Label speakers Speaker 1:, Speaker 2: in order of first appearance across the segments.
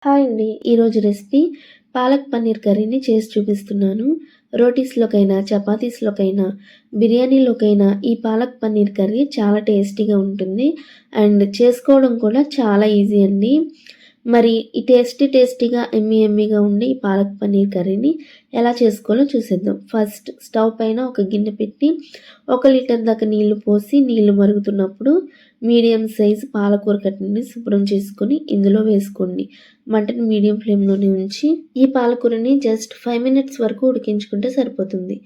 Speaker 1: Hi అండి. ఈరోజు recipe palak paneer కర్రీని చేసి చూపిస్తున్నాను. రోటీస్‌లోకైనా, చపాతీస్‌లోకైనా, బిర్యానీలోకైనా ఈ పాలక్ పన్నీర్ కర్రీ చాలా టేస్టీగా ఉంటుంది. అండ్ చేసుకోవడం కూడా చాలా ఈజీ అండి. మరి ఈ టేస్టీగా, యమ్మీగా ఉండే ఈ పాలక్ పన్నీర్ కర్రీని ఎలా చేసుకోవాలో చూసేద్దాం. ఫస్ట్ స్టవ్ పైన ఒక గిన్నె పెట్టి 1 లీటర్ దాకా నీళ్లు పోసి నీళ్లు మరుగుతున్నప్పుడు మీడియం సైజు పాలకూర కట్టని శుభ్రం చేసుకొని ఇందులో వేసుకోండి. మంటని మీడియం ఫ్లేమ్లోనే ఉంచి ఈ పాలకూరని జస్ట్ 5 మినిట్స్ వరకు ఉడికించుకుంటే సరిపోతుంది.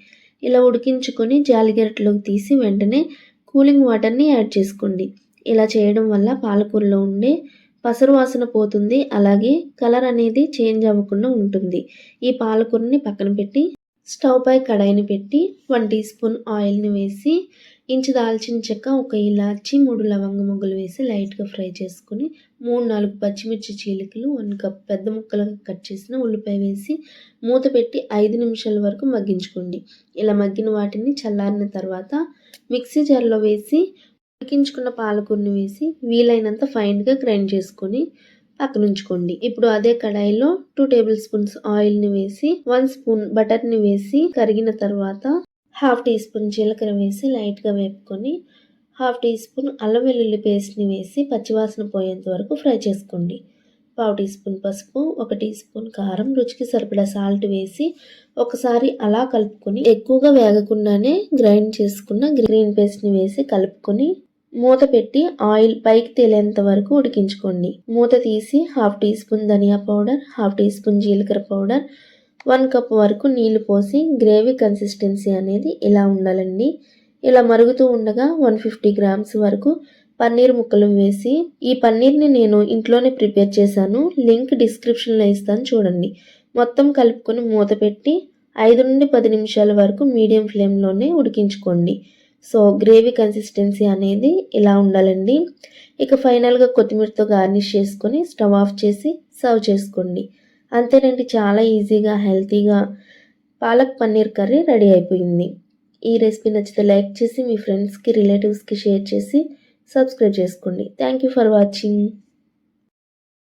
Speaker 1: ఇలా ఉడికించుకొని జాలిగరిటెలోకి తీసి వెంటనే కూలింగ్ వాటర్ని యాడ్ చేసుకోండి. ఇలా చేయడం వల్ల పాలకూరలో ఉండే పసరు వాసన పోతుంది. అలాగే కలర్ అనేది చేంజ్ అవ్వకుండా ఉంటుంది. ఈ పాలకూరని పక్కన పెట్టి స్టవ్ పై కడాయిని పెట్టి 1 టీ స్పూన్ ఆయిల్ని వేసి ఇంచు దాల్చిన చెక్క, 1 ఇలాచి, 3 లవంగ మొగ్గలు వేసి లైట్గా ఫ్రై చేసుకుని 3-4 పచ్చిమిర్చి చీలికలు, 1 కప్ పెద్ద ముక్కలుగా కట్ చేసిన ఉల్లిపాయ వేసి మూత పెట్టి 5 నిమిషాల వరకు మగ్గించుకోండి. ఇలా మగ్గిన వాటిని చల్లారిన తర్వాత మిక్సీ జార్లో వేసి ఉడికించుకున్న పాలకూరని వేసి వీలైనంత ఫైన్గా గ్రైండ్ చేసుకొని పక్కనుంచుకోండి. ఇప్పుడు అదే కడాయిలో 2 టేబుల్ స్పూన్స్ ఆయిల్ని వేసి 1 స్పూన్ బటర్ని వేసి కరిగిన తర్వాత 1/2 టీ స్పూన్ జీలకర్ర వేసి లైట్గా వేపుకొని 1/2 టీ స్పూన్ అల్లం వెల్లుల్లి పేస్ట్ని వేసి పచ్చివాసన పోయేంత వరకు ఫ్రై చేసుకోండి. 1/2 టీ స్పూన్ పసుపు, 1 టీ స్పూన్ కారం, రుచికి సరిపడా సాల్ట్ వేసి ఒకసారి అలా కలుపుకొని ఎక్కువగా వేగకుండానే గ్రైండ్ చేసుకున్న గ్రీన్ పేస్ట్ని వేసి కలుపుకొని మూత పెట్టి ఆయిల్ పైకి తేలేంత వరకు ఉడికించుకోండి. మూత తీసి 1/2 టీ స్పూన్ ధనియా పౌడర్, 1/2 టీ స్పూన్ జీలకర్ర పౌడర్, 1 కప్ వరకు నీళ్లు పోసి గ్రేవీ కన్సిస్టెన్సీ అనేది ఇలా ఉండాలండి. ఇలా మరుగుతూ ఉండగా 150 గ్రామ్స్ వరకు పన్నీర్ ముక్కలు వేసి ఈ పన్నీర్ని నేను ఇంట్లోనే ప్రిపేర్ చేశాను. లింక్ డిస్క్రిప్షన్లో ఇస్తాను చూడండి. మొత్తం కలుపుకొని మూత పెట్టి 5 నుండి 10 నిమిషాల వరకు మీడియం ఫ్లేమ్లోనే ఉడికించుకోండి. సో గ్రేవీ కన్సిస్టెన్సీ అనేది ఇలా ఉండాలండి. ఇక ఫైనల్గా కొత్తిమీరతో గార్నిష్ చేసుకొని స్టవ్ ఆఫ్ చేసి సర్వ్ చేసుకోండి. అంతేనండి, చాలా ఈజీగా హెల్తీగా పాలక్ పన్నీర్ కర్రీ రెడీ అయిపోయింది. ఈ రెసిపీ నచ్చితే లైక్ చేసి మీ ఫ్రెండ్స్కి, రిలేటివ్స్కి షేర్ చేసి సబ్స్క్రైబ్ చేసుకోండి. Thank you for watching.